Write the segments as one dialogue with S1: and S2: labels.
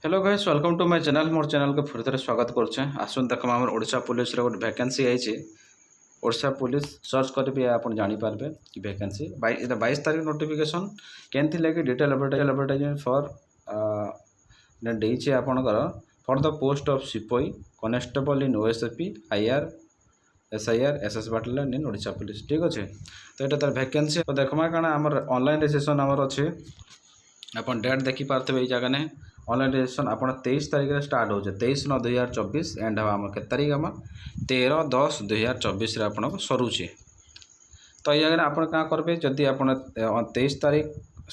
S1: Hello guys welcome to my channel मोर channel को फिर थे स्वागत करछे। आसुन देखम हमर ओडिशा पुलिस रे गोटे वैकेंसी आइछि। ओडिशा पुलिस सर्च करबे आपण जानि पारबे कि वैकेंसी 22 तारिख नोटिफिकेशन केनथि लेके डिटेल एडवर्टाइजमेंट फॉर ने देइछि आपणकर फॉर द पोस्ट ऑफ सिपाही constable in OSP IR SIR SS battalion in Odisha police. ठीक अच्छे तो ये तार वैकेंसी तो देखमा काना हमर ऑनलाइन रजिस्ट्रेशन हमर अच्छे अपन डेट देखि पारथबे ए जगह ने ऑनलाइन रजिस्ट्रेशन आप 23 तारिख स्टार्ट हो 23/9/2024 एंड हम के तारीख हम 13/10/2024 आप सरुचे। तो ये आप करेंगे जदि आप 23 तारिख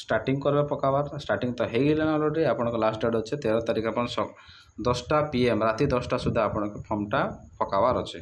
S1: स्टार्टिंग करवा पकाबार स्टार्टिंग तो हो अलरेडी आप लास्ट डेट अच्छे 13 तारिख आप 10टा PM राति 10टा सुधा आप फर्मटा पकाबार अच्छे।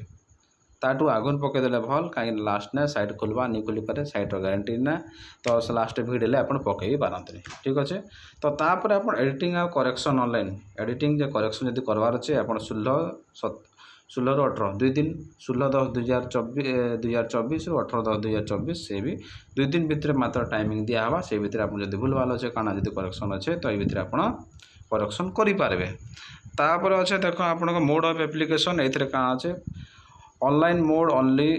S1: ताठू आगुन पकईदे भल कहीं लास्ट ने साइट खोलवा नहीं खोली पारे साइट गारंटी ना तो लास्ट भिड़े आप पकई पारती। ठीक अच्छे तो तापर आप एडिटिंग आ करेक्शन ऑनलाइन एडिटिंग करेक्शन जब करवार अच्छे आप 16 ରୁ 18 2 दिन 16/10/2024 ରୁ 18/10/2024 से भी 2 दिन भितर मात्र टाइमिंग दिहवा से भितर आप जब भूल भाल अच्छे काना जब करेक्शन अच्छे तो ये भितर आप करेक्शन करेंगे। तापर अच्छे देख आप मोड ऑफ एप्लिकेशन ये कहाँ अच्छे online mode only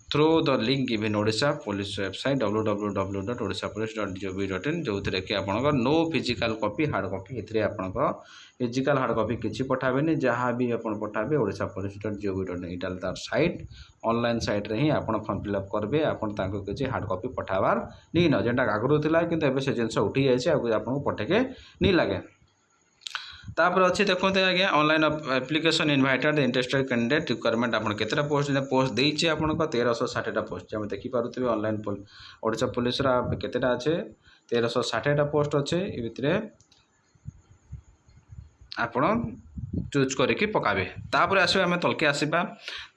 S1: through the link given Odisha police website www.odishapolice.gov.in जो थे कि आप no physical copy hard copy ये आपंकर फिजिकल हार्ड कॉपी किसी पठाबे जहाँ भी आप पठाबे odishapolice.gov.in इटा तार साइट ऑनलाइन साइट रे ही आप फॉर्म फिलअप करेंगे आपन किसी हार्ड कॉपी पठाबार नहीं न जेनटा आगुरी था कि से जिन उठी जाए आपको पठेके नहीं लगे। तापर अच्छे देखते आज्ञा online application invited interested candidate requirement आप केतटा पोस्ट देइछि आपन 1360टा पोस्ट जब देखि पारुथिबे ऑनलाइन ओडिशा पुलिस रा केतटा अच्छे 1360टा पोस्ट अच्छे ए भितरे आपण चूज करके पकाबे। तापर आसबे आम तलके आसवा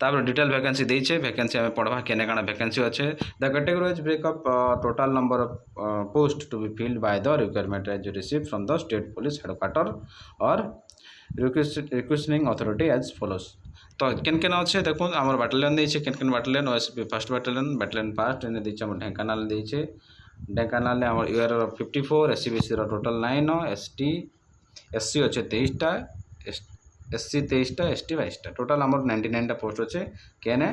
S1: तापर डिटेल वैकेंसी देइछे वैकेंसी आम पढ़वा केने काना वैकेंसी अच्छे the category breakup total number of post to be filled by the requirement as receive from the state police headquarter और रिक्वेस्टिंग अथॉरिटी एज फॉलोज। तो केन केन अच्छे देखो आम बाटालियन देइछे केन केन battalion OSP first battalion fast एने देइछे आम ढेंकानाल देइछे ढेंकानाल आम यूआर 54 एससीबीसी टोटल 9 एससी अच्छे 23टा एससी 23टा एसटी 22टा टोटाल आम 99टा पोस्ट अच्छे केने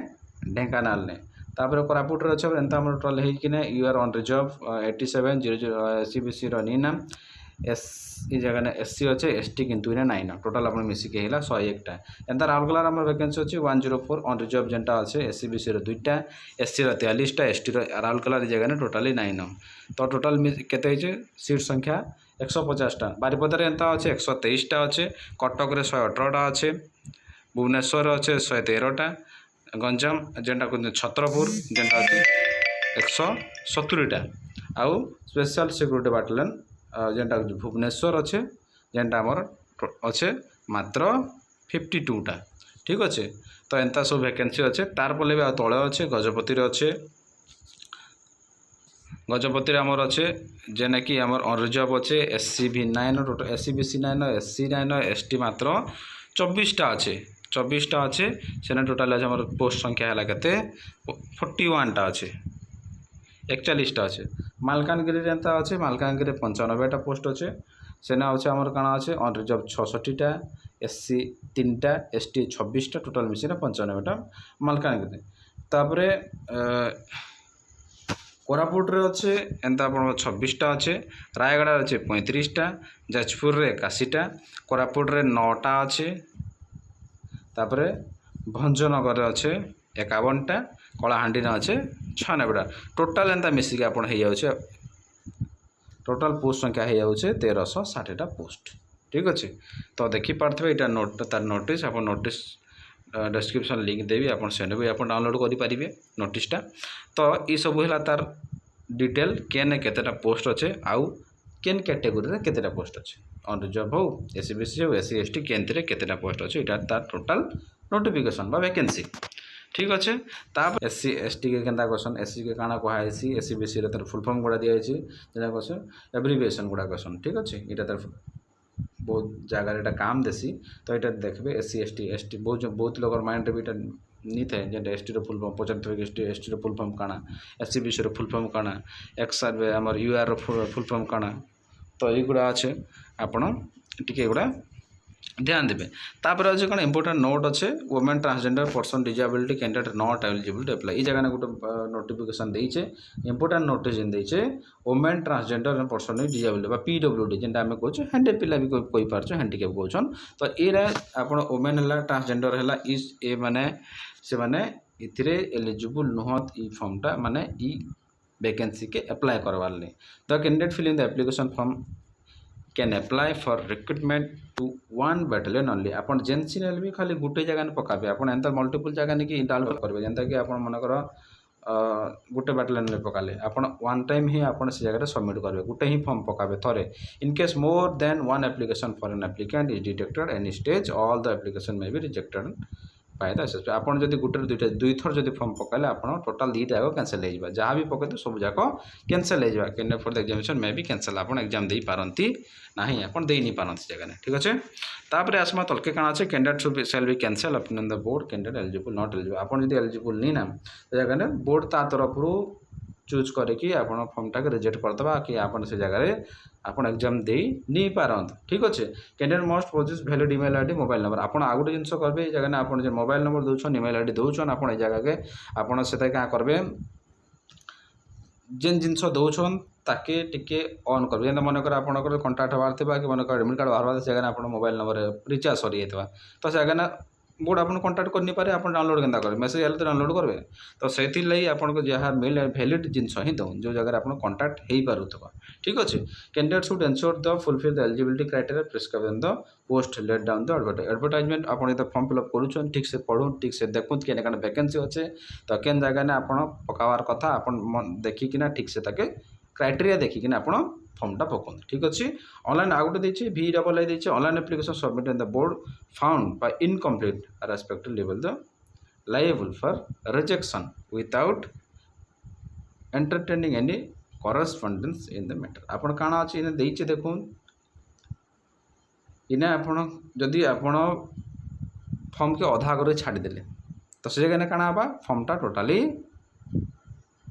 S1: ढेंकानाल ने। तापर कोरापुट अच्छे एंता टोटाल होने यूआर ऑन रिजर्व 8700 एससीबीसी नीना एस जगह ने एससी अच्छे एसटी किंतु इने नाइन टोटाल आप मिसिक 101टा एंता राउरकेला वैकेंसी अच्छे 104 ऑन रिजर्व जेनटा अच्छे एससीबीसी 2टा एससी 43टा एसटी राउरकेला जगह ने टोटाली 9 तो टोटाल केते सीट संख्या 150टा बारिपदार एंता अच्छे 123टा अच्छे कटक 118टा अच्छे भुवनेश्वर अच्छे 113टा गंजाम जेनटा छत्रपुर जेनटा अच्छे 170टा आउ स्पेशल सिक्योरिटी बाटालियन जेनटा भुवनेश्वर अच्छे जेनटा आमर अच्छे मात्र 52टा। ठीक अच्छे तो एंता सब वैकेंसी अच्छे तार पले भी तले अच्छे गजपति अच्छे गजपति आमर अच्छे जेने कि आमर ऑन रिजर्व अच्छे SCB 9 total SCBC 9 SC 9 ST मात्र 24टा अच्छे 24टा अच्छे सेना टोटाल आज आमर पोस्ट संख्या है केते 41टा अच्छे 41टा अच्छे। मालकानगिरी एंता अच्छे मालकानगिरी 95टा पोस्ट अच्छे सेना अच्छे आमर काना अच्छे ऑन रिजर्व 66टा एससी 3टा एसटी 26टा टोटाल मिसी 95टा मालकानगिरी। तापरे कोरापुट रे अच्छे एंता आप 26टा अच्छे रायगड़ा अच्छे 35टा जाजपुर रे 81टा कोरापुट रे 9टा अच्छे तापरे भंजनगर अच्छे 51टा कलाहांडी अच्छे 96टा टोटाल एंता मिसिक आप टोटाल पोस्ट संख्या हो 1360टा पोस्ट। ठीक अच्छे तो देखी पार्थे यहाँ नोट तार नोटिस आप नोटिस डिस्क्रिप्शन लिंक देवी आप सेने भी आप डाउनलोड करेंगे नोटिसटा। तो ये सब है तार डिटेल केने केतेटा पोस्ट अच्छे आउ केन कैटेगोरी रे केतेटा पोस्ट अच्छे ऑन रिजर्व हो एससीबीसी हो एससी एसटी केनथि केतेटा पोस्ट अच्छे इटा तार टोटाल नोटिफिकेशन बा वैकेंसी। ठीक अच्छे ताप एससी एसटी के केंता क्वेश्चन एससी के काना कहा एससी एससीबीसी रे तार फुल फॉर्म गुड़ा दिया है जेना क्वेश्चन एब्रिविएशन गुड़ा क्वेश्चन। ठीक अच्छे इटा तार बहुत जगह काम देसी तो ये देखिए एससी एसटी एसटी बहुत लोग माइंड भी नहीं थे जेनटा एसटी फुल फॉर्म पचार एसटी एसटी फुल फॉर्म काना एससीबीसी फुल फॉर्म काना एक्सआर आमर यूआर फुल फॉर्म काना तो युवा अच्छे आपण टिके एगुड़ा ध्यान देवे तापर अच्छे कौन इंपोर्टेंट नोट अच्छे women transgender person disability candidate not eligible to apply जगह गोटे नोटिफिकेशन देचे इंपोर्टेंट नोटिस देचे women transgender person disability PWD जेनटा आम कहे हैंडे पिला भी कही पार्छ हैंडिकेप कहन तो ये आप वुमेन है ट्रांसजेंडर है इज ए माने से माने इथिरे एलिजिबल नुहत ई फॉर्मटा माने ई वैकेंसी के अप्लाई करवार नहीं the candidate filling the application form can apply for recruitment to one battalion only आपन जेनसी नेल भी खाली गुटे जगह पकाबे आपन एंता मल्टीपल जगह नहीं कि डाल करबे जेंता कि आपन मनकर गुटे बैटालियन में पकाले आपन वन टाइम ही आपन से जगह सबमिट करबे गुटे ही फॉर्म पकाबे थरे in case more than one application for an applicant is detected any stage all the application may be rejected by the SSP आपन जदी गुटे दुईटा दुई थर जदी फॉर्म पकाले आपन टोटल दुईटा जाक कैंसिल हो जाबा जहाँ भी पकाते सब जाक कैंसिल हो जाबा कैंडिडेट फॉर द एग्जामिनेशन में भी कैंसिल आपन एग्जाम दे पारंती नाही आपन दे नहीं पारंती जगह ठीक अच्छे तापर आसमा तलके काना अच्छे candidate should shall be cancel upon the board candidate eligible not eligible आपन जदी एलिजिबल नहीं ना जगह बोर्ड ता तरफ चूज करके आपन फॉर्मटा के रिजेक्ट करदबा कि आपन से जगह आपन एग्जाम दे नहीं पारंत ठीक अच्छे candidate must possess valid email ID mobile number आपन आ गोटे जिनस करबे जगह आपन जे मोबाइल नंबर दउछन ईमेल आईडी दउछन आपन ए जगह के आपन सेता का करबे जेन जिनस दउछन ताके टिके ऑन करबे जेन मन कर आपन कांटेक्ट हबार थिबा कि मन कर एडमिट कार्ड बाहर जगह आपन मोबाइल नंबर रिचार्ज सरी जाइतबा तो जगह बोर्ड आपन कांटेक्ट करनी पारे आपन डाउनलोड केनता करबे मैसेज आले तो डाउनलोड करबे तो सेति लई आपन को जहाँ मेल वैलिड जिनस ही दउन जो जगह आपन कांटेक्ट हेई पारुथबा ठीक अच्छे candidate should ensure the fulfil the eligibility criteria prescribe in the post let down the advertisement आपन ये फॉर्म फिलअप करूछन ठीक से पढ़ुन ठीक से देखुन केने काने वैकेंसी अच्छे तो केन जगह ने आपन पकावार कथा आपन देखि किना ठीक से ताके क्राइटेरिया देखि किना आपन फॉर्मटा पकाउन ठीक अच्छे ऑनलाइन आ गोटे देछि VAA देछि online application submit in the board found by incomplete respective level the liable for rejection without entertaining any correspondence in the matter आपन काना अछि इने देछि देखुन इने आपन जदि आपन फॉर्म के अधा करे छाड़ी देले तो से जगह काना बा फॉर्मटा टोटली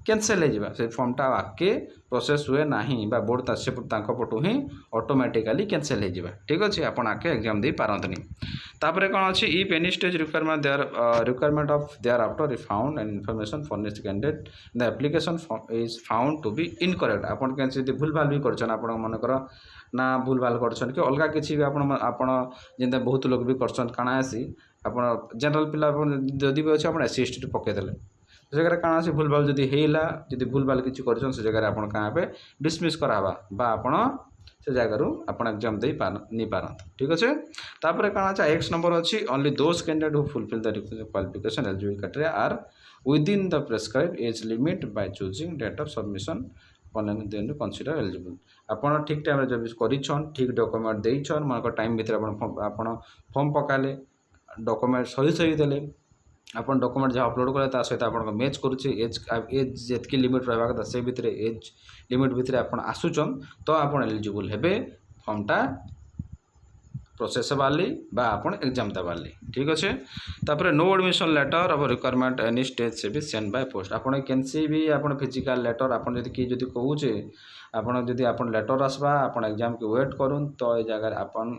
S1: कैंसिल हो जाए से फॉर्मटा आगे प्रोसेस हुए ना बा बोर्ड पटू ही ऑटोमेटिकली कैंसिल हो जाए ठीक अच्छे आपन आगे एग्जाम दे पारंतनी तापर कौन अच्छी if any stage requirement of there after it found and information furnished candidate the application is found to be incorrect आपन कैसे भूल भाल भी करछन आपन मन कर ना भूल भाल करछन कि अलगा किछि भी आपन जेंता बहुत लोग भी करछन काना आसी आपन जनरल पिला जदि भी अछि आपन एससी पके देले जगह कौन से भूल भाल जदि हेला जदि भूल भाल किसी कर से जगह आपन कहाँ पे डिसमिस करावा बा आपन से जगह आपन एग्जाम दे नहीं पारत ठीक अच्छे तापर कौन अच्छा एक्स नंबर अच्छी only those candidate who fulfil the qualification eligible criteria are within the prescribe age limit by closing date of submission then consider eligible आपन ठीक टाइम जब करिछन ठीक डॉक्यूमेंट देइछन मन टाइम भीतर आपन फॉर्म पकाले डॉक्यूमेंट सही सही देले आपन डॉक्यूमेंट जहाँ अपलोड कले सहित आप मैच करुचे एज जितकी लिमिट रहा कथा से भितर एज लिमिट भितर आप आसुचन तो आप एलिजिबल हेबे फॉर्मटा प्रोसेस वाली बा आपन एग्जाम देवाली ठीक अच्छे तापर no admission letter of requirement any stage से भी सेंड बाय पोस्ट आपन कैंसी भी आपन फिजिकल लेटर आपन जदि कि जदि कहूचे आपन जदि आपन लेटर आसबा आपन एग्जाम के वेट करूँ तो ये जगह आपन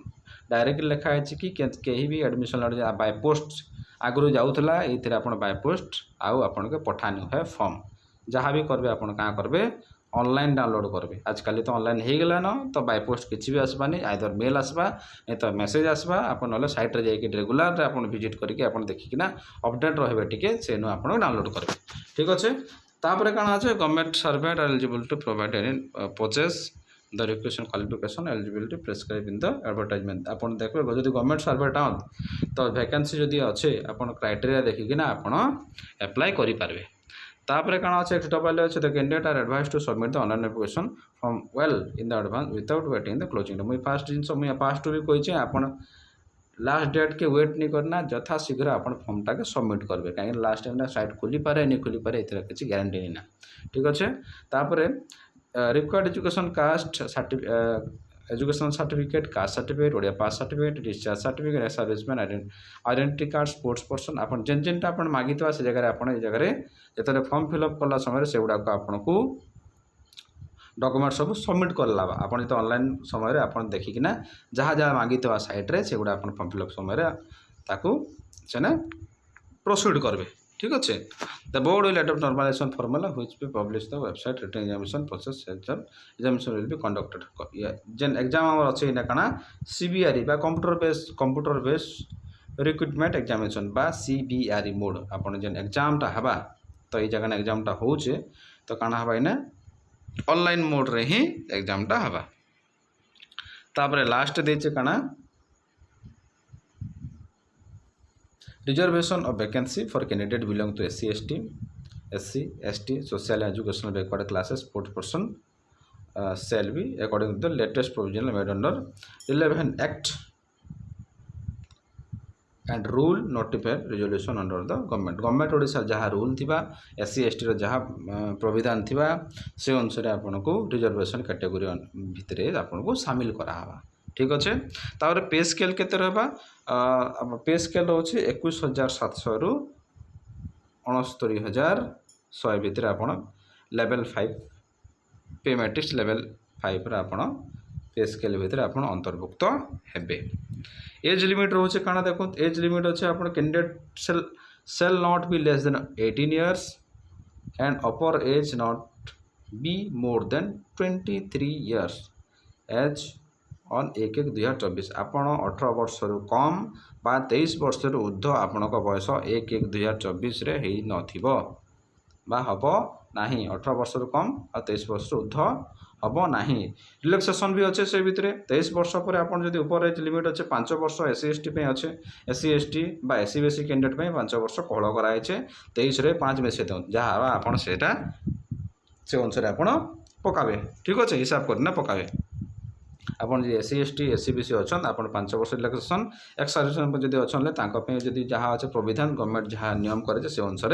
S1: डायरेक्ट लिखा है कि कहीं भी एडमिशन लेटर बाय पोस्ट आगु जाऊला ये आप बाय पोस्ट आउ आपन के पठानी है फॉर्म जहाँ भी करेंगे आपन क्या करेंगे ऑनलाइन डाउनलोड करेंगे आजकल तो ऑनलाइन हो गला न तो बाय पोस्ट किसी भी आसबानी आइदर मेल आसबा नहीं तो मेसेज आसबा आप ना साइट रे जाइए रेगुलर आप विजिट करके आप देखिकिना अपडेट रहे टिके से आप डाउनलोड करेंगे ठीक अच्छे तापर कौन अच्छे government servant eligible to provide any possess the requisite qualification eligibility prescribe in the advertisement आपन देखबे जदि गवर्नमेंट सर्वेंट तो वैकेंसी जदि अच्छे आपन क्राइटेरिया देखिकिना आपन अप्लाई करि पारबे तापर कौन अच्छे XW अच्छे the candidate are advise to submit the online application from well in the advance without waiting the closing मुई फास्ट जिनस मुई फास्ट भी कही आपन लास्ट डेट के वेट नहीं करना यथा शीघ्र आप फॉर्मटा के सबमिट करेंगे कहीं लास्ट टाइम साइट खुली पारे नहीं खुली पारे इतर किसी गारंटी नहीं ना ठीक अच्छे तापर required education caste education certificate caste certificate Odia pass certificate discharge certificate serviceman identity card sports person आप जेन जेनटा आप मागिता से जगह आप जगह जो फॉर्म फिलअप कला समय से गुड़ाक आपन को डॉक्यूमेंट सब सबमिट करला आपन जो ऑनलाइन समय आपन देखिकिना जहाँ जहाँ मांगी साइट्रे से गुड़ा आप फॉर्म फिलअप समय ताकू सेने प्रोसीड करबे ठीक अच्छे the board will adopt normalisation formula which be publish the website written examination process examination will be conducted जेन एग्जाम हमर अच्छे ना कना सीबीआरई बा कंप्यूटर बेस रिक्रुटमेंट एग्जामिनेशन बा सीबीआरई मोड आपन जेन एग्जाम टा हबा तो ये जगह एग्जाम टा होचे तो काना हबा इने ऑनलाइन मोड रे ही एग्जाम टा हबा तापरे लास्ट देचे काना reservation of vacancy for candidate belong to SC ST social educational backward classes 40% shall be according to the latest provision made under 11 Act and rule notified resolution under the government Odisha जहाँ rule थिबा SC ST रो जहाँ प्रोविधान थिबा से अनुसार आपन को reservation category भितरे आपन को शामिल करा हवा ठीक अच्छे तापर पे स्केल केते रहबा पे स्केल रोचे 21,700 रु 69,100 भितर आपन लेवल 5 पे मैट्रिक्स लेवल 5 रे आपन पे स्केल भितर आपन अंतर्भुक्त हेबे एज लिमिट रोचे काना देखो एज लिमिट अच्छे आपन candidate shall not be less than 18 years and upper age not be more than 23 years as on 1/1/2024 आपण 18 वर्ष रु कम बा 23 वर्ष रु ऊर्ध्व आपण बयस 1/1/2024 रे हेई नथिबो बा हबो नाही 18 वर्ष रु कम आ 23 वर्ष रु ऊर्ध्व हबो नाही रिलैक्सेशन भी अच्छे से भितरे 23 वर्ष पर आपण जदि ऊपर एज लिमिट अच्छे 5 वर्ष SC ST पे अच्छे SC ST बा SC BC कैंडिडेट पे 5 वर्ष कोहल कराय छे 23 रे 5 में से दो जहाँ आपण सेटा से अनुसार आपण पकाबे ठीक अच्छे हिसाब करना पकाबे आपन जे SC ST SC BC अछन आपन 5 वर्ष रिलैक्सेशन एक्स सर्विसमेन जदि अछन ले तांको पे जदि जहाँ अच्छे प्रोविधान गवर्नमेंट जहाँ नियम करे से अनुसार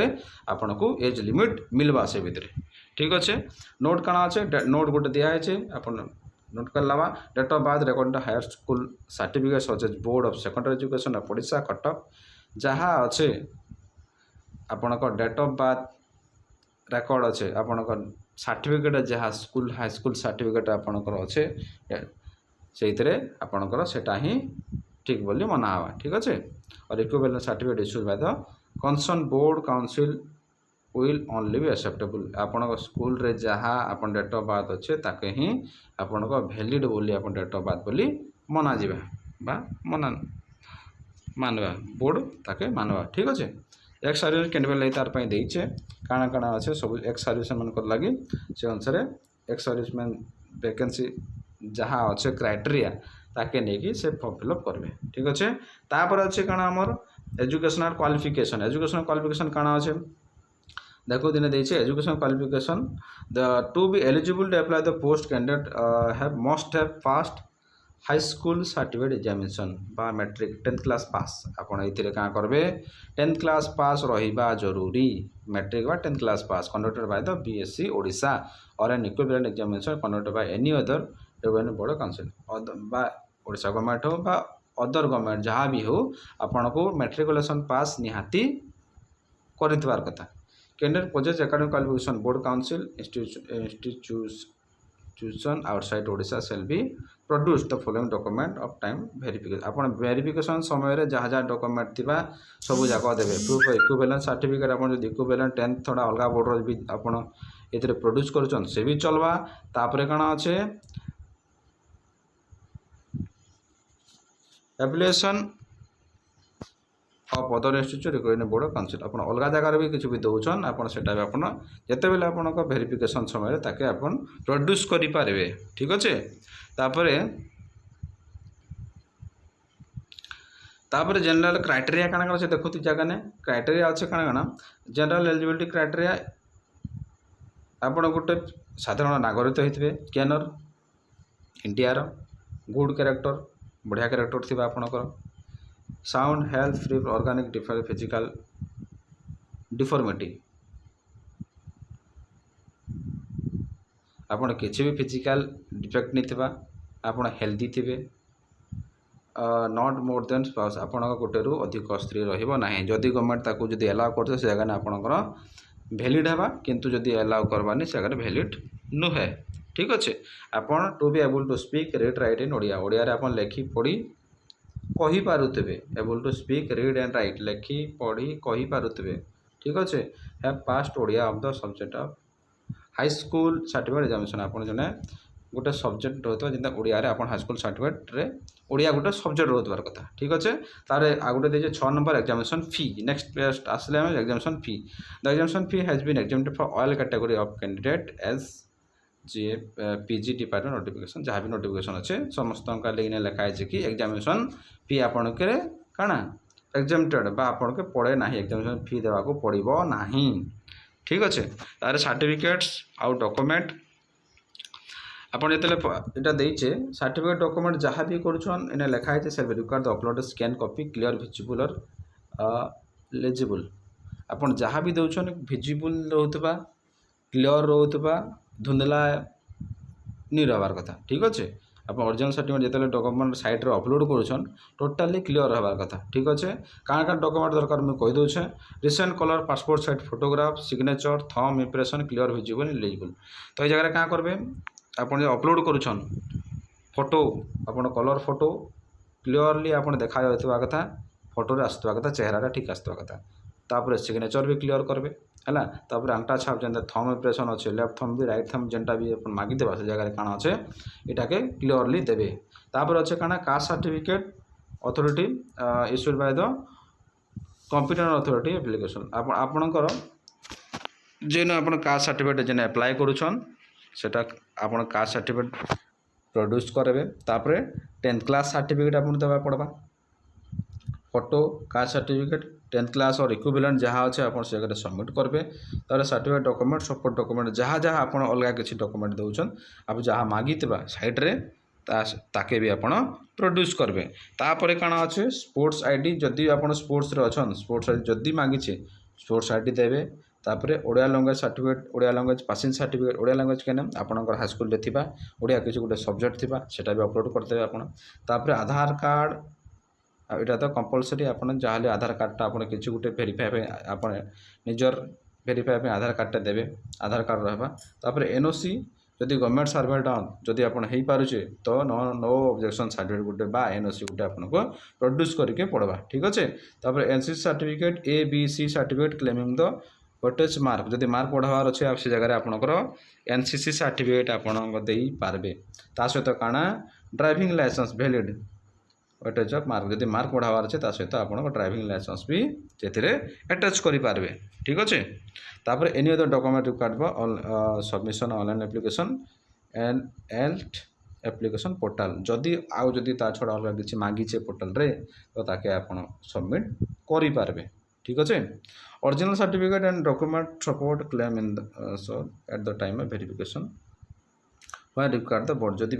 S1: आपन को एज लिमिट मिलबा से भितरे ठीक अच्छे नोट काना अच्छे नोट गोटे दिया है आपन नोट करलावा date of birth record higher school certificate such as board of secondary education of Odisha Cuttack जहाँ अच्छे आपन को डेट ऑफ बर्थ रिकॉर्ड अच्छे आपन को सर्टिफिकेट जहाँ स्कूल हाई स्कूल सर्टिफिकेट आपन को अच्छे से आपणकर सेटा ही ठीक बोली मना हवा ठीक अच्छे और equivalent certificate issued by the concern board council will only be acceptable आपण स्कूल रे जहाँ आपन डेट ऑफ बर्थ अच्छे ताके ही आपण वैलिड बोली आपन डेट ऑफ बर्थ बोली मना जिबा बा मना मानवा बोर्ड ताके मानवा ठीक अच्छे एक्स सर्विस कैंडिडेट लई तार पई देइछे काना काना अच्छे सब एक्स सर्विस मन कर लागी से अनुसार एक्स सर्विसमैन वैकेंसी जहाँ अच्छे क्राइटेरिया ताके नेकी से फॉर्म फिलअप करबे ठीक अच्छे तापर अच्छे काना हमर एजुकेशनल क्वालिफिकेशन काना अच्छे देखो दिने देइछे educational qualification the to be eligible to apply the post candidate have must have passed high school certificate examination बा मैट्रिक 10th क्लास पास आपन एथिरे का करबे 10th क्लास पास रहिबा जरूरी मैट्रिक बा 10th class pass conducted by the BSc Odisha or an equivalent examination conducted by any other revenue board council बा Odisha government हो बा अदर गवर्नमेंट जहाँ भी हो आपन को मैट्रिकुलेशन पास निहाती करितवार कथा candidate possess academic qualification board council institution outside Odisha shall be produce the following document of time verification आपन वेरिफिकेशन समय रे जहाँ जहाँ डॉक्यूमेंट थिबा सब जाक देबे प्रूफ इक्विवेलेंट सर्टिफिकेट आपन जदि इक्विवेलेंट 10th थोड़ा अलगा बोर्ड रो भी आपन एतरे प्रोड्यूस करछन से भी चलबा तापरे काना अच्छे application of other institute recognised board of council आपन अलगा जगह भी किछ भी दउछन आपन सेटा भी आपन जते बेले आपन को वेरिफिकेशन समय ताके आपन प्रोड्यूस करि पारबे ठीक अछि तापरे जनरल क्राइटेरिया काना काना से देखुती जगह ने क्राइटेरिया अच्छे काना काना जनरल एलिजिबिलिटी क्राइटेरिया आपन गोटे साधारण नागरिक होइतबे कैनर इंडिया रो गुड कैरेक्टर बढ़िया कैरेक्टर थिबा आपनकर sound health free organic physical deformity आपन किसी भी फिजिकल डिफेक्ट नहीं थिबा आपन हेल्दी थिबे नॉट मोर देन स्पाउस आपन गोटे रु अधिक स्त्री रहिबो नाही जदि गवर्नमेंट ताकू जदि अलाउ करते से जगह आपनकर वैलिड हेबा किंतु जदि अलाउ करबानी से जगह वैलिड नुहे ठीक अच्छे आपन to be able to speak read write in Odia Odia रे आपन लेखि पढ़ी कहि पारुथिबे able to speak read and write लेखि पढ़ी कहि पारुथिबे ठीक अच्छे have passed Odia of the subject of high school certificate examination आपन जने गोटे सब्जेक्ट रहता है जिंदा ओडिया रे आपन हाई स्कूल सर्टिफिकेट रे ओडिया गोटे सब्जेक्ट रहतबार कथा ठीक अच्छे तारे आ गोटे देजे 6 नंबर एग्जामिनेशन फी नेक्स्ट पेस्ट आसले हम examination fee the examination fee has been examined for all category of candidate as G PG department notification जहाँ भी नोटिफिकेशन अच्छे समस्त लेकिन लिखा है कि एग्जामिनेशन फी आपण के काना एग्जामटेड बा आपण के पड़े ना एग्जामिनेशन फी देवा को पड़ो ना ठीक अच्छे तार सर्टिफिकेट्स आउ डॉक्यूमेंट आपन जेतले एटा देइचे सर्टिफिकेट डॉक्यूमेंट जहाँ भी करूछन एने लिखा है shall required upload scan copy clear visible और लेजिबल आपन जहाँ भी दउछन विजिबल रहउतबा क्लियर रहउतबा धुंधला नहीं रहबार कथा ठीक अच्छे आप ओरिजिनल सर्टिफिकेट जिते डॉक्यूमेंट साइट रे अपलोड करूछन टोटाली क्लियर रहबार कथा ठीक अच्छे काण काण डॉक्यूमेंट दरकार मुझे कही दूचे recent colour passport size photograph signature thumb impression clear visible eligible तो ये जगह क्या करेंगे आप अपलोड करूछन फोटो आप कलर फोटो क्लियरली आप देखा जाता कथा फोटो रे आसवा कथा चेहरा ठीक आसवा कथा तापर सिग्नेचर भी क्लियर करेंगे है तापर अंगठा छाप जैसे थंब इंप्रेशन अच्छे लेफ्ट थंब भी राइट थंब जेनटा भी मागिदेवा से जगह काण अच्छे यहाँ के क्लियरली देवे तापर अच्छे काण caste certificate authority issued by the competent authority application आपणकर जेन आप कास्ट सर्टिफिकेट जेन अप्लाई करूछन सेटा आपन कास्ट सर्टिफिकेट प्रोड्यूस करेंगे तापर 10th क्लास सर्टिफिकेट आपन देवा पड़वा photo caste certificate 10th class और इक्विवेलेंट जहाँ अच्छे आप सबमिट करेंगे तार सर्टिफिकेट डॉक्यूमेंट सपोर्ट डॉक्यूमेंट जहाँ जहाँ आप अलग किसी डॉक्यूमेंट दौन आप जहाँ मागिथिबा साइट रे ताके भी आप प्रोड्यूस करेंगे तापर काण अच्छे स्पोर्ट्स आईडी जदि आप स्पोर्ट्स रे अछन स्पोर्ट्स आईडी जदि मागिछे स्पोर्ट्स आईडी देवे तापर Odia language certificate Odia language passing certificate Odia language केने आपनकर हाई स्कूल रे थिबा ओडिया किसी गोटे सब्जेक्ट थिबा सेटा भी अपलोड करदेवे आपन तापर आधार कार्ड यहाँ तो कंपलसरी आप जहाँ आधार कार्डटा आप किसी गोटे भेरीफाए आप निजर भेरीफाए आधार कार्डटा देवे आधार कार्ड रहा तापर एनओसी जदि गवर्नमेंट सर्वेंट जदि आप हो पारे तो नो ऑब्जेक्शन सर्टिफिकेट गोटे बा एनओसी गोटे आपको प्रोड्यूस करके पड़वा ठीक अच्छे तापर NCC certificate A B C certificate claiming the weightage mark जदि मार्क बढ़ावार अच्छे आप से जगह आपंकर एनसीसी सर्टिफिकेट आप दे पारबे ता सहित काଣା driving licence valid weightage of mark जदि मार्क बढ़ावार अच्छे सहित आप ड्राइविंग लाइसेंस भी से अटैच करेंगे ठीक अच्छे तापर any other document required submission online application and Alt application portal जदि आउ जदि ता छड़ा अलग किसी मागिचे पोर्टाल रे तो ताके आप सबमिट करेंगे ठीक अच्छे original certificate and document support claim in at the time of verification required the board जदि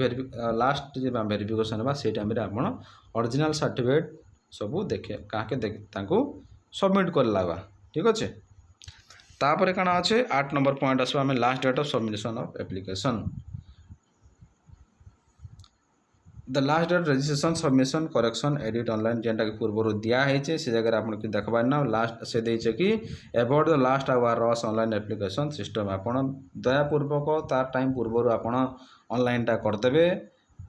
S1: लास्ट जो वेरिफिकेशन होगा से टाइम आप ओरिजिनल सर्टिफिकेट सबू देखे क्या सबमिट कर लगा ठीक अच्छे तापर काଣା अच्छे 8 नंबर पॉइंट आसो आम last date of submission of application the last date registration submission correction edit online जेनटा कि पूर्व दिखाई से जगह आप देखबार ना लास्ट से देचे कि एबोर्ड द लास्ट आवर रस ऑनलाइन एप्लिकेशन सिस्टम आप दयापूर्वक तार टाइम पूर्व आप ऑनलाइन टा करदे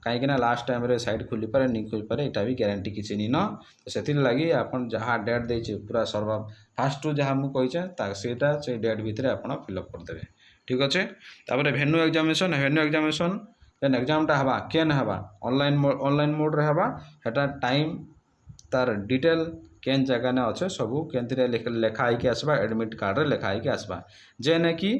S1: कहीं लास्ट टाइम रे साइट खुली पारे नहीं खुली पारे यहाँ भी ग्यारंटी किसी नहीं न तो से लगी आप जहाँ डेट देचे पूरा सर्व फास्ट जहाँ मुझे सेटा से डेट भितर आप फिलअप करदे ठीक अच्छे तापर भेन्यू एग्जामिनेशन जेन एग्जामटा हवा केन हवा ऑनलाइन मोड रे हवा हेटा टाइम तार डिटेल केन जगह ने अच्छे सबू केंद्र लेखाई के आसबा एडमिट कार्ड रे लेखाई के आसबा जेने कि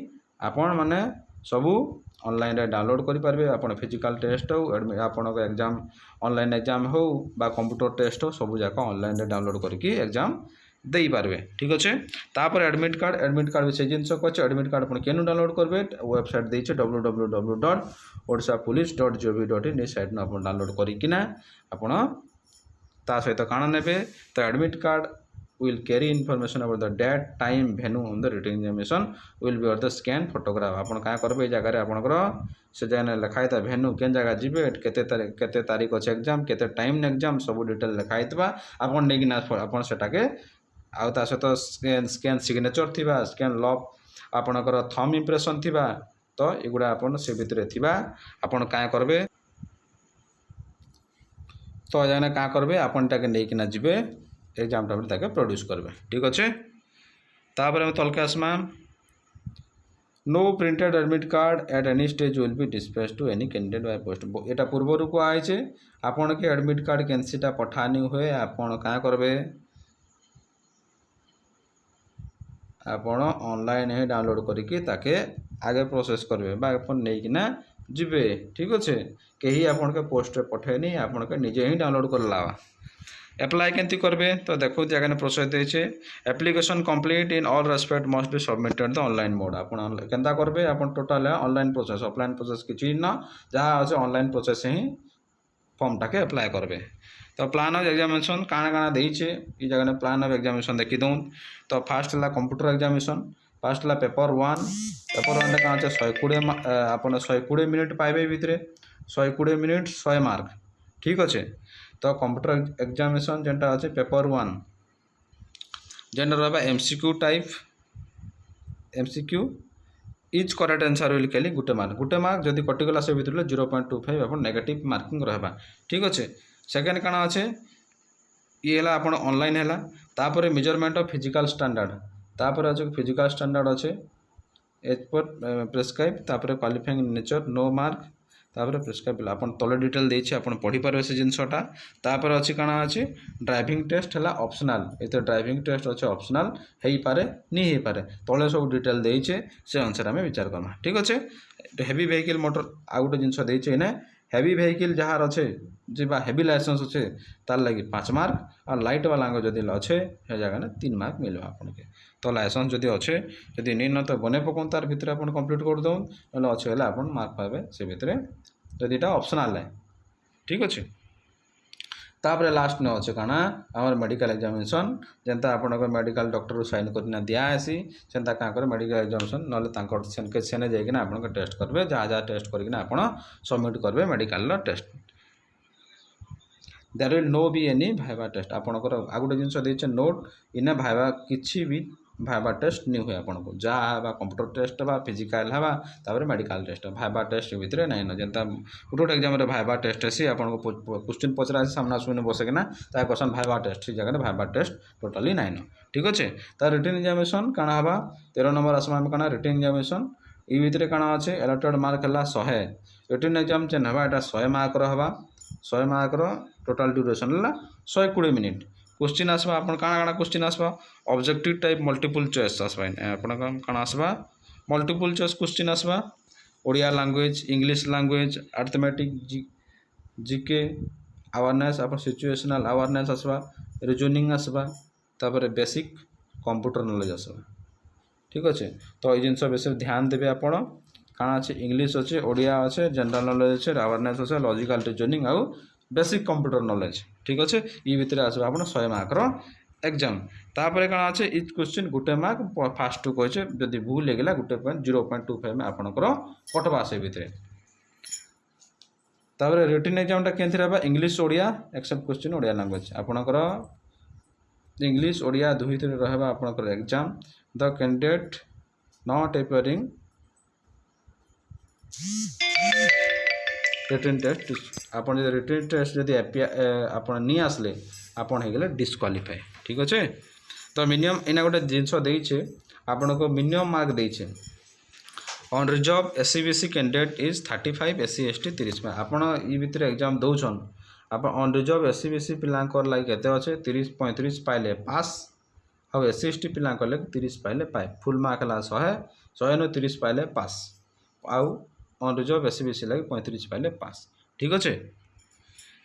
S1: आपण माने सबू ऑनलाइन रे डाउनलोड करि पारबे आपण फिजिकल टेस्ट हो आपण एग्जाम ऑनलाइन एग्जाम हो बा कंप्यूटर टेस्ट हो सबू जाक ऑनलाइन रे डाउनलोड करके एग्जाम दे पारबे ठीक अच्छे तापर एडमिट कार्ड से जिन अच्छे एडमिट कार्ड आप केनु डाउनलोड करेंगे वेबसाइट देचे www.odishapolice.gov.in ये साइट आप डाउनलोड करना आपण ता सहित काण ने तो admit card will carry information about the date time venue on the written examination will be or the scan photograph आपण क्या करबे जगह आपनकर से जने लिखाई था भेन्यू केन जगह जीबे केते तारीख अच्छे एग्जाम केते टाइम एग्जाम सब डिटेल लिखाई था आपण नेकी ना आपण सेटा के आउ ता सहित स्कैन सिग्नेचर थिबा स्कैन लॉक आपनकर थंब इंप्रेशन थिबा तो एगुड़ा आपन से भितर थिबा आपन का करबे तो जाने का करबे आपन टाके नेकिना जिबे एग्जाम टाइम ताके प्रोड्यूस करबे ठीक अच्छे। तापर हम तलके आसमा no printed admit card at any stage will be dispatch to any candidate by post एटा पूर्वर को आइछे आपन के एडमिट कार्ड कैंसीटा पठानी हुए आपन का करबे आपन ऑनलाइन ही डाउनलोड करके ताके आगे प्रोसेस करबे बा आपन नेकिना जिबे ठीक अच्छे कहीं आपन के पोस्ट पठेनी आपन के निजे ही डाउनलोड करला एप्लाई केंती करबे तो देखो जगह प्रोसेस देछे application complete in all respect must be submitted the online mode आपन केंता करबे आपन total online process offline process किछि न जहाँ अच्छे ऑनलाइन प्रोसेस ही फॉर्म टाके अप्लाई करबे। तो प्लान ऑफ एग्जामिनेशन काना काना देइछे ई जगह प्लान ऑफ एग्जामिनेशन देखि दउन तो फास्ट ला कंप्यूटर एग्जामिनेशन फास्ट ला पेपर 1 का अच्छे 120 आपन 120 मिनिट पाइबे भितरे 120 मिनिट 100 मार्क ठीक अच्छे। तो कंप्यूटर एग्जामिनेशन जेनटा अच्छे पेपर 1 जेन रहा MCQ type MCQ each correct answer will carry गुटे मार्क जदि कटिगला से भितर 0.25 अपन नेगेटिव मार्किंग रहबा ठीक अच्छे। सेकेंड काना अच्छे ये है आपन ऑनलाइन है तापर मेजरमेंट ऑफ फिजिकल स्टैंडर्ड तापर अच्छे फिजिकल स्टैंडर्ड अच्छे एज पर प्रेस्क्राइब तापर क्वालिफाइंग नेचर नो मार्क तापर प्रेस्क्राइब आपन तले डिटेल देछि आपन पढ़ी पारे से जिनसटा तापर अछि काना अछि ड्राइविंग टेस्ट हला ऑप्शनल एते ड्राइविंग टेस्ट अछि ऑप्शनल हेई पारे नी हेई पारे तले सब डिटेल देइछे से अनुसार हमें विचार करना ठीक अच्छे। हेवी व्हीकल मोटर आ गोटे जिनस देइछे ने हेवी व्हीकल जहार अच्छे जे बा हेवी लाइसेंस अच्छे तार लगी 5 मार्क और लाइट वाला जदि अच्छे हे जगह 3 मार्क मिल आपन के। तो लाइसेंस जदि अच्छे जदि नहीं न तो बने पकन तार भितर आपन कंप्लीट कर दउन न अच्छे हला आपन मार्क पाबे से भितर जदि एटा ऑप्शनल है ठीक अच्छे। तापर लास्ट न अच्छे काना आमर मेडिकल एग्जामिनेशन जेनता आपन मेडिकल डॉक्टर साइन करना दिया आसी सेंता का कर मेडिकल एग्जामिनेशन नले तांकर सेनके सेने जाइकिना आपन टेस्ट करबे जहाँ जहाँ टेस्ट करकिना आपन सबमिट करबे medical test there will no be any viva test आपनकर आ गोटे जिनस देछे नोट इने भाइबा किछि भी भाइबा टेस्ट नहीं हुए आपन को जहाँ बा कंप्यूटर टेस्ट बा फिजिकल हवा तापर मेडिकल टेस्ट भाइबा टेस्ट भितर नहीं न जेनता गोटे एग्जाम रे भाइबा टेस्ट से आपन को क्वेश्चन पचरा सामना सुने बसके ना ता क्वेश्चन भाइबा टेस्ट ठीक जगह भाइबा टेस्ट टोटली नहीं न ठीक अच्छे। ता रिटन एग्जामिनेशन काना हवा 13 नंबर आसमा काना रिटन एग्जामिनेशन ई भितर काना अच्छे एलोटेड मार्क हला 100 रिटन एग्जाम जेन हवा एटा 100 मार्क रो हवा 100 मार्क रो टोटल ड्यूरेशन हला 120 मिनिट क्वेश्चन आसबा आपन काना काना क्वेश्चन आसबा ऑब्जेक्टिव टाइप मल्टीपल चॉइस आसबा आपन काना आसबा मल्टीपल चॉइस क्वेश्चन आसबा Odia language English language arithmetic GK awareness आपन सिचुएशनल अवेयरनेस आसबा रीजनिंग आसबा तापर बेसिक कंप्यूटर नॉलेज आसबा ठीक अच्छे। तो ये जिनस बेस ध्यान देबे आपन काना अच्छे इंग्लिश अच्छे ओडिया अच्छे जनरल नॉलेज अच्छे अवेयरनेस अच्छे लॉजिकल रीजनिंग आउ बेसिक कंप्यूटर नॉलेज ठीक अच्छे ये भितर आसबा आपन 100 मार्क रो एग्जाम तापर काना अच्छे इच क्वेश्चन गुटे मार्क फास्ट को अच्छे जदि भूल हे गेला गुटे पॉइंट 0.25 में आपनकर कटबा से भितर तापर रिटन एग्जाम टा केंथि रहबा English Odia except question Odia language आपनकर इंग्लिश ओडिया दुही तिर रहबा आपनकर exam the candidate not appearing written test आपन जदि रिटन टेस्ट जदि आपन नहीं आसले आपन हे गेले डिस्क्वालीफाई ठीक अच्छे। तो मिनिमम इना गोटे जिनस देइछे आपन को मिनिमम मार्क देइछे unreserved SEBC candidate is 35 SC ST 30 में आपन ई भितर एग्जाम दउछन आपन ऑन रिजर्व एससीबीसी पिलांकर लाइक केते अच्छे 30 35 पाइले पास आ एससी एसटी पिलांकर लाइक 30 पाइले पाए फुल मार्क ला 100 नु 30 पाइले पास आउ ऑन रिजर्व एससीबीसी लाइक 35 पाइले पास ठीक अच्छे।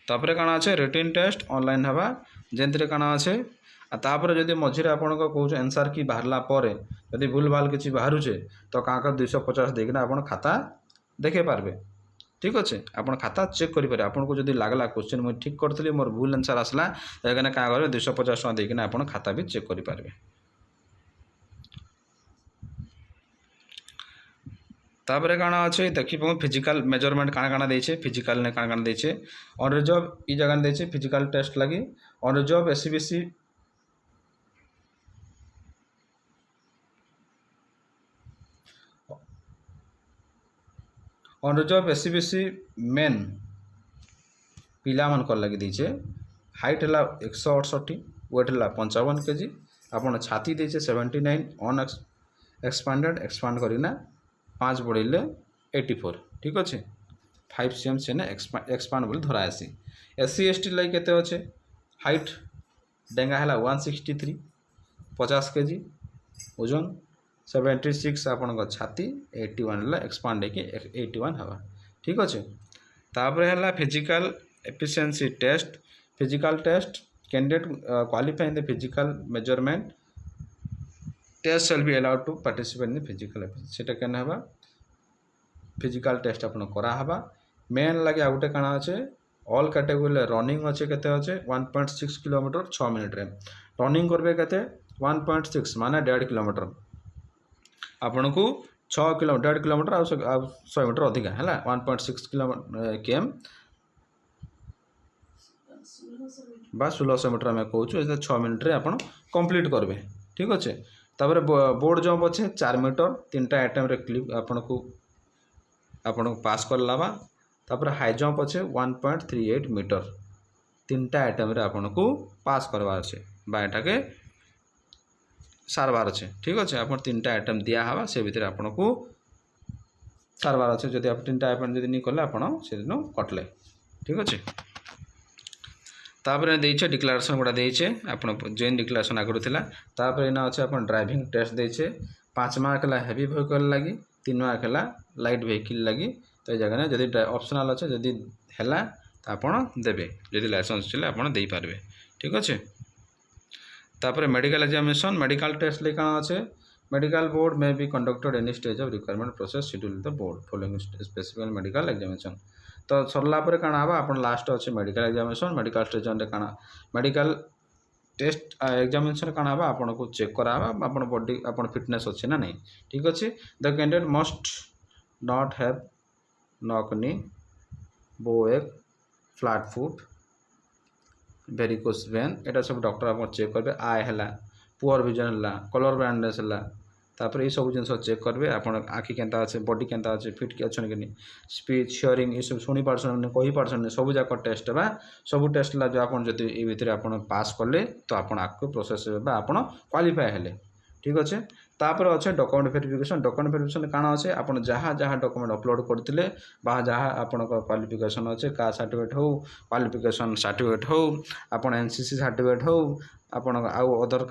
S1: तापर काना अच्छे रिटन टेस्ट ऑनलाइन हवा जेंतरे काना अच्छे तापर जदि मझिरे आपन को कहूछ आंसर की बाहरला परे जदि भूल भाल किछि बाहरुचे तो काका 250 देकिना आपन खाता देखे पारबे ठीक अच्छे। आपन खाता चेक करि पारे आपन को जदि लागला क्वेश्चन मैं ठीक करथली मोर भूल आंसर आसला एगने का करबे 250 टका देकिना आपन खाता भी चेक करि पारबे। तापर काना अच्छे देखि फिजिकल मेजरमेंट काना काना देछे फिजिकल ने काना काना देछे ऑन रिजर्व ई जगह देछे फिजिकल टेस्ट लगी unreserved SCBC unreserved SCBC men पिला मानकर लगी दीचे हाइट है 168 वेट है 55 kg आपन छाती देचे 79 अन एक्सपांडेड एक्सपांड करना 5 बढ़े 84 ठीक अच्छे 5 cm से एक्सपांड बोली धरा आसी एससी एसटी लगे केते अच्छे हाइट डेंगा है 163 50 kg ओजन 76 आपन छाती 81 एक्सपांड है 81 हवा ठीक अच्छे तापर है physical efficiency test physical test candidate qualify in the physical measurement test shall be allowed to participate in physical सेटा केन हवा फिजिकल टेस्ट अपन करा हवा मेन लगे आ गोटे काना अच्छे ऑल कैटेगरी रनिंग अच्छे केते अच्छे 1.6 किलोमीटर 6 मिनट रे रनिंग करबे केते 1.6 माने 1.5 किलोमीटर आपन को 6 किलोमीटर 1.5 किलोमीटर आ 100 मीटर अधिक है 1.6 km बा 1600 मीटर आम कहूँ 6 मिनट रे आपन कंप्लीट करबे ठीक अच्छे तापर बोर्ड जंप अच्छे 4 मीटर 3टा आइटम रे क्लिप आपन को पास कर लावा तापर हाई जंप अच्छे 1.38 मीटर 3टा आइटम रे आपन को पास करवार अच्छे बा एटा के सारवार अच्छे ठीक अच्छे आप 3टा आइटम दिया हवा से भितर आपन को सारवार अच्छे जदि आप 3टा आइटम जदि नहीं कले आपन से दिन कटले ठीक अच्छे तापर देइछे डिक्लेरेशन गुड़ा देइछे आपन जेन डिक्लेरेशन आगु थिला तापर एना अच्छे आपन ड्राइविंग टेस्ट देइछे 5 मार्क ला हेवी व्हीकल लगी 3 मार्क ला लाइट व्हीकल लगी तो जगह जदि ऑप्शनल अच्छे जदि हैला तो आपन देबे जदि लाइसेंस छिले आपन देई पारबे ठीक अच्छे तापर मेडिकल एग्जामिनेशन मेडिकल टेस्ट ले काना अच्छे मेडिकल बोर्ड में be conducted any stage of requirement process schedule the board following specific medical examination तो सरला पर काना हवा अपन लास्ट अच्छे मेडिकल एग्जामिनेशन मेडिकल स्टेशन रे काना मेडिकल टेस्ट एग्जामिनेशन काना हवा आपन को चेक करा हवा अपन बॉडी अपन फिटनेस अच्छे ना नहीं ठीक अच्छे the candidate must not have knock knee bow leg flat foot varicose vein एटा सब डॉक्टर आप चेक करबे आई हैला पुअर विजन है कलर ब्लाइंडनेस है तापर ये सब जिन चेक करेंगे आपन आखि केंता अच्छे बॉडी केंता अच्छे फिट के अच्छे कि स्पीच हियरिंग ये सब शुणी पार्सन कही पार्सन सब जाक टेस्ट बा सब टेस्ट ला जो आपन जति ए भितर आपन पास कले तो आपन आको प्रोसेस बा आपन क्वालिफाई हेले ठीक अच्छे तापर अच्छे डॉक्यूमेंट वेरिफिकेशन काना अच्छे आपन जहाँ जहाँ डॉक्यूमेंट अपलोड करथिले बा जहाँ आपन क्वालिफिकेशन अच्छे कास्ट सर्टिफिकेट हो क्वालिफिकेशन सर्टिफिकेट हो आपन एनसीसी सर्टिफिकेट हो आपन आउ अदर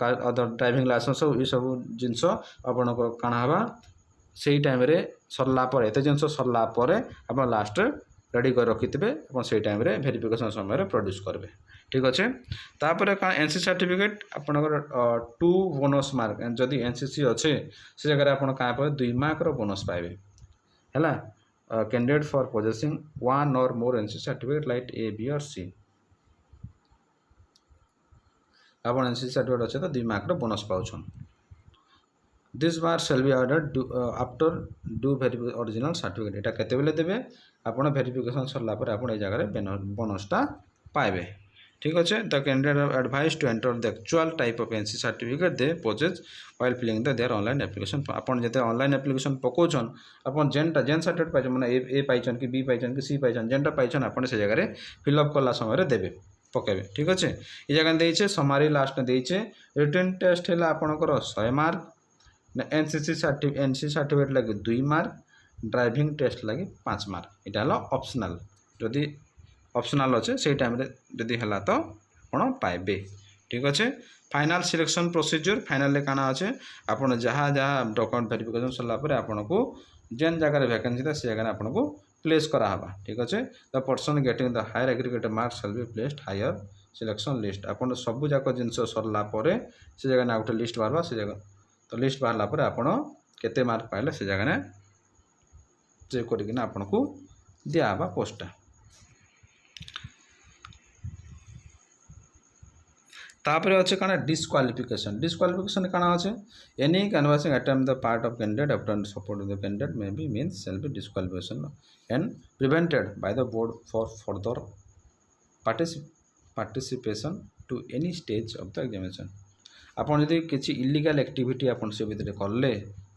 S1: ड्राइविंग लाइसेंस हो ये सब जिनस आपन काना हवा से टाइम रे सरला पर एते जिनस सरला पर आपन लास्ट रेडी कर रखिथे आपन से टाइम रे वेरिफिकेशन समय प्रोड्यूस करबे ठीक अच्छे तापर एनसीसी सर्टिफिकेट आपनकर 2 बोनस मार्क जदि एनसीसी अच्छे से जगह आपन का पर 2 मार्क रो बोनस पाइबे हैला candidate for possessing 1 or more NCC certificate like A B or C आपन एनसीसी सर्टिफिकेट अच्छे तो 2 मार्क रो बोनस पाउछन this mark shall be awarded after due very original certificate एटा केते बेले देबे आपन वेरिफिकेशन सरला पर आपन ए जगह रे बोनसटा पाइबे ठीक अच्छे the candidate advise to enter the actual type of NCC certificate they possess while filling the their online application आपन जते ऑनलाइन एप्लिकेशन पकोछन आपन जेन सर्टिफिकेट पाइछन माने ए पाइछन कि बी पाइछन कि सी पाइछन जेनटा पाइछन आपन से जगह रे फिल अप करला समय रे देबे पकेबे ठीक अच्छे ये जगह देइछे समरी लास्ट में देइछे रिटन टेस्ट हैला आपनकर 100 मार्क एनसीसी सर्टिफिकेट लगे 2 मार्क ड्राइविंग टेस्ट लगे 5 मार्क इटा हला ऑप्शनल जदि ऑप्शनल अच्छे से टाइम रे जदि हला तो आपण पाइबे ठीक अच्छे फाइनल सिलेक्शन प्रोसीजर फाइनल ले काना अच्छे आपण जहाँ जहाँ डॉक्यूमेंट वेरिफिकेशन सरला पर आपण को जेन जगह वैकेंसी था से जगह आपण को प्लेस करा हवा ठीक अच्छे the person getting the higher aggregate marks shall be placed higher selection list आपण सब जाक जिनस सरला पर से जगह ना गोटे लिस्ट बाहर से जगह तो लिस्ट बाहरला पर आपण केते मार्क पाइले से जगह ने चेक करके आपण को दिया हवा पोस्टा तापर अच्छे काना डिस्क्वालिफिकेशन काना अच्छे any canvassing attempt the part of candidate after support the candidate may be means shall be disqualification and prevented by the board for further participation to any stage of the examination आपन यदि किसी illegal activity आपन से भितर करले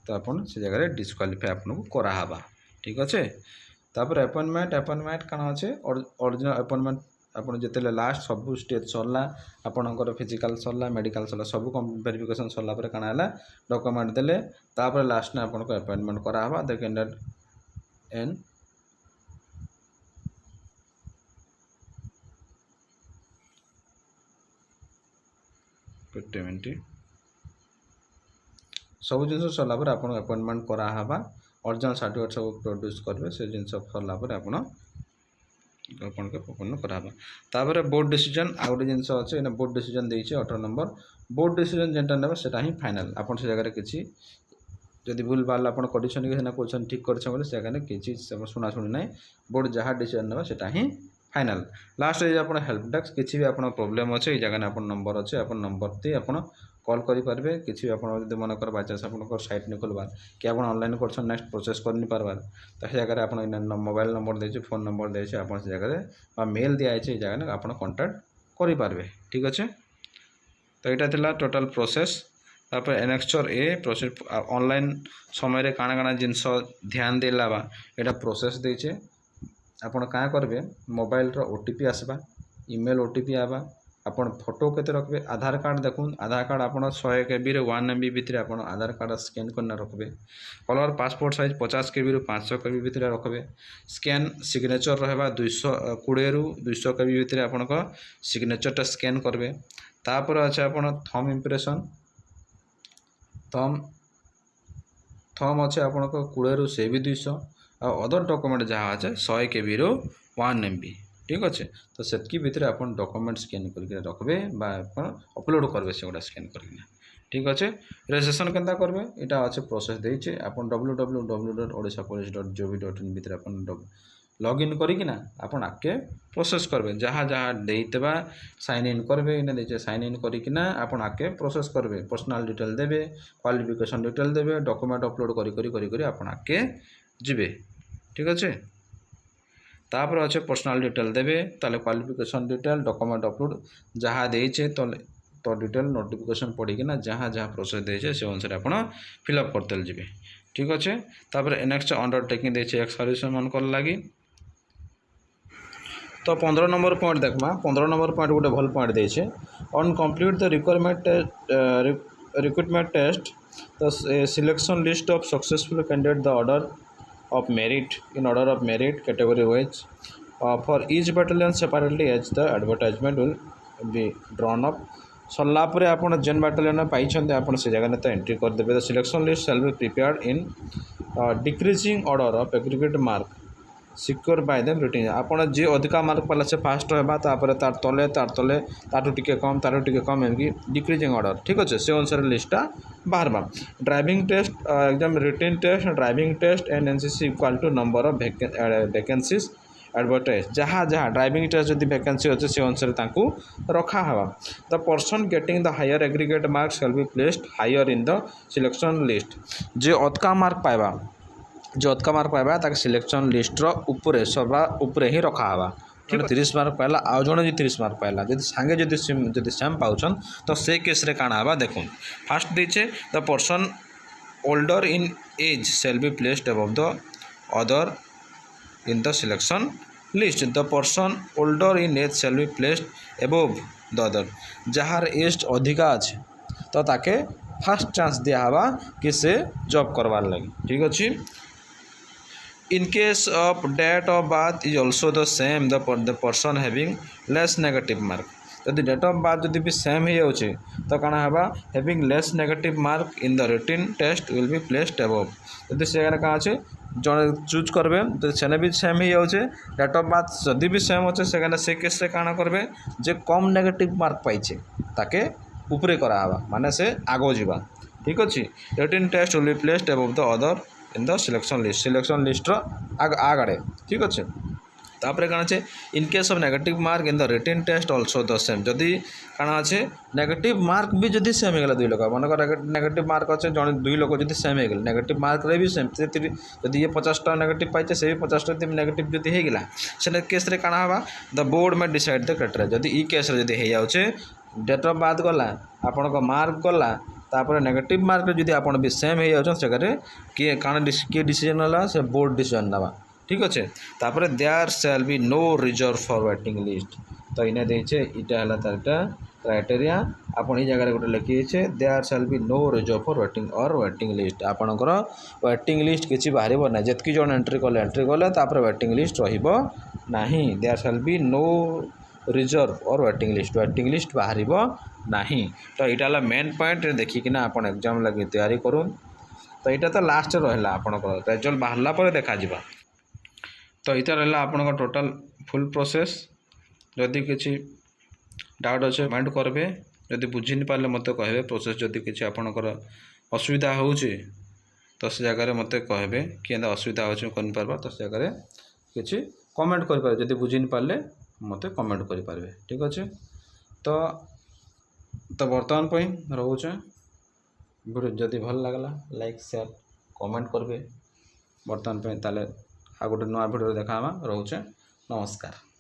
S1: तो आपन से जगह डिस्क्वालिफाई आपन को करा हवा ठीक अच्छे तापर अपॉइंटमेंट काना अच्छे ओरिजिनल अपॉइंटमेंट आपन जेतेले लास्ट सब स्टेज सरला आपनकर फिजिकल सरला मेडिकल सरला सब वेरिफिकेशन सरला पर काना हला डॉक्यूमेंट देले तापर लास्ट ने आपन को अपॉइंटमेंट करा हबा द कैंडिडेट एन पेमेंट सब जिन सरला पर आपन अपॉइंटमेंट करा हबा ओरिजिनल सर्टिफिकेट सब प्रोड्यूस करबे से जिन सब सरला पर आपन अपन के पूर्ण कराबा तापर बोर्ड डिसीजन आ गोटे जिनस अच्छे एना बोर्ड डिसीजन देइछे 18 नंबर बोर्ड डिसीजन जेंटा नेबे सेटा ही फाइनल अपन से जगह रे किछि जदि भूल भाल अपन कंडीशन के सेना क्वेश्चन ठीक करछे बोले से जगह ने किछि सुना सुनी नै बोर्ड जहा डिसीजन नेबे सेटा ही फाइनल लास्ट रे अपन हेल्प डेस्क किछि भी अपन प्रॉब्लम अच्छे जगह ने अपन नंबर अच्छे अपन नंबर ते अपन कॉल करि पारबे किछि अपन जदि मन कर बाय चांस अपन को साइट नि खोलबार कि अपन ऑनलाइन करछन नेक्स्ट प्रोसेस कर नि पारबार त हे जगह रे अपन मोबाइल नंबर देछे फोन नंबर देछे अपन से जगह रे बा मेल दिया छै जगह ने अपन कांटेक्ट करि पारबे ठीक अछि तो एटा थिला टोटल प्रोसेस तापर एनेक्सचर ए प्रोसेस ऑनलाइन समय रे काना काना जिंस ध्यान देला बा एटा प्रोसेस देछे आपण का करबे मोबाइल रो ओटीपी आसबा ईमेल ओटीपी आबा अपन फोटो केते रखबे आधार कार्ड देखुन आधार कार्ड अपन 100 केबी रे 1 एमबी भितर अपन आधार कार्ड स्कैन करना रखबे कलर पासपोर्ट साइज 50 केबी रो 500 केबी भितर रखबे स्कैन सिग्नेचर रहबा 220 रु 200 केबी भितर अपन को सिग्नेचर टा स्कैन करबे तापर अच्छा अपन थंब इंप्रेशन थंब अच्छे अपन को 20 रु से भी 200 आ अदर डॉक्यूमेंट जहाँ अच्छे 100 केबी रो 1 एमबी ठीक अच्छे तो सेतकी भितर अपन डॉक्यूमेंट स्कैन करके रखबे बा अपन अपलोड करबे से गोटा स्कैन करके ठीक अच्छे रजिस्ट्रेशन केनता करबे एटा अच्छे प्रोसेस देइछे अपन www.odishapolice.gov.in भितर अपन लॉगिन करिकि ना अपन आके प्रोसेस करबे जहाँ जहाँ देइतबा साइन इन करबे इने देइछे साइन इन करिकि ना अपन आके प्रोसेस करबे पर्सनल डिटेल देबे क्वालिफिकेशन डिटेल देबे डॉक्यूमेंट अपलोड करी अपन आके जिबे ठीक अच्छे तापर अच्छे पर्सनल डिटेल देबे ताले क्वालिफिकेशन डिटेल डॉक्यूमेंट अपलोड जहाँ देइछे तो डिटेल नोटिफिकेशन पढ़ी ना जहाँ जहाँ प्रोसेस देइछे से अनुसार आपण फिलअप करते जिबे ठीक अच्छे तापर नेक्स्ट अंडरटेकिंग देइछे एक सर्विस मन कर लागी तो 15 नंबर पॉइंट देखमा 15 नंबर पॉइंट गोटे भल पॉइंट देइछे on complete the recruitment test the selection list of successful candidate the order of merit in order of merit category wise for each battalion separately as the advertisement will be drawn up सरला परे आपण जेन battalion पाई छन्ते आपण से जगह ने तो entry कर देबे the selection list shall be prepared in decreasing order of aggregate mark secure bye them रिटिन आपण जे अधिका मार्क पाला से फास्ट होबा तापर तार तले ताटू टिके कम एमकी डिक्रीजिंग ऑर्डर ठीक अच्छे से अनुसार लिस्टा बाहरबा driving test exam written test driving test and NCC equal to number of vacancies advertise जहाँ जहाँ ड्राइविंग टेस्ट जदि वैकेंसी अच्छे से अनुसार तांकू रखा हवा the person getting the higher aggregate marks shall be placed higher in the selection list जे अधिका मार्क पाइबा जो अधिका मार्क पाइबा ताके सिलेक्शन लिस्ट रो ऊपर सर्वा ऊपर ही रखा हवा ठीक 30 मार्क पाइला आउ जने जे 30 मार्क पाइला जदि सांगे जदि सेम पाउछन तो से केस रे काना हवा देखुन फर्स्ट देछे the person older in age shall be placed above the other in the selection list the person older in age shall be placed above the other जहार एज अधिका अछि तो ताके फर्स्ट चांस दिया हवा कि से जॉब करवार लगी ठीक अछि in case of date of birth is also the same the person having less negative mark यदि डेट ऑफ बर्थ जदि भी सेम ही जाउछे तो काना हबा having less negative mark in the written test will be placed above यदि से का अछि जन चूज करबे तो सेने भी सेम ही जाउछे डेट ऑफ बर्थ जदि भी सेम होछे सेने से केस से काना करबे जे कम नेगेटिव मार्क पाइछे ताके ऊपरे करा हबा माने से आगो जीवा ठीक अछि written test will be placed above the other in the selection list रो आगड़े ठीक अच्छे तापर काना छे in case of negative mark in the written test also the same जदि काना छे नेगेटिव मार्क भी जदि सेम हे गेला दुई लोक मन कर नेगेटिव मार्क अच्छे जने दुई लोक जदि सेम हे गेला नेगेटिव मार्क रे भी सेम जदि ये 50 टा नेगेटिव पाइछे से भी 50 टा नेगेटिव जदि हे गेला से केस रे काना हबा द बोर्ड में डिसाइड द क्राइटेरिया जदि ई केस रे जदि हे जाउछे डेट ऑफ बर्थ गला आपन को मार्क गला तापर नेगेटिव मार्क जदि आपन भी सेम हे जाउछन से करे किए काना किए डिसीजन होला से बोर्ड डिसीजन नबा ठीक अच्छे तापर there shall be no reserve for waiting list तो इने देचे इटा हला तारटा क्राइटेरिया आपण ई जगह गोटे लिखिछे there shall be no reserve for waiting list आपणकर वेटिंग लिस्ट किसी बाहर ना जितकी जन एंट्री कले तापर वेटिंग लिस्ट रहिबो नाही there shall be no reserve और वेटिंग लिस्ट बाहर नाही तो यहाँ मेन पॉइंट देखिकिना आपण एग्जाम लगी तैयारी करूँ तो यहाँ तो लास्ट रहा आपंकर रिजल्ट बाहरला पर देखा तो यहाँ रहा आपंकर टोटाल फुल प्रोसेस जदि किसी डाउट अच्छे कमेंट करेंगे जदि बुझी नहीं पारे मत कहे प्रोसेस जदि किसी आपंकर असुविधा हो तो से जगह मत कहे कि असुविधा हो तो से जगह किसी कमेंट करें जदि बुझी नहीं पारे मत कमेंट करें ठीक अच्छे तो बर्तमान पर रोचे वीडियो जदि भल लगला लाइक शेयर कमेंट करेंगे बर्तमान पे ताले आ गोटे नया वीडियो देखा रोचे नमस्कार।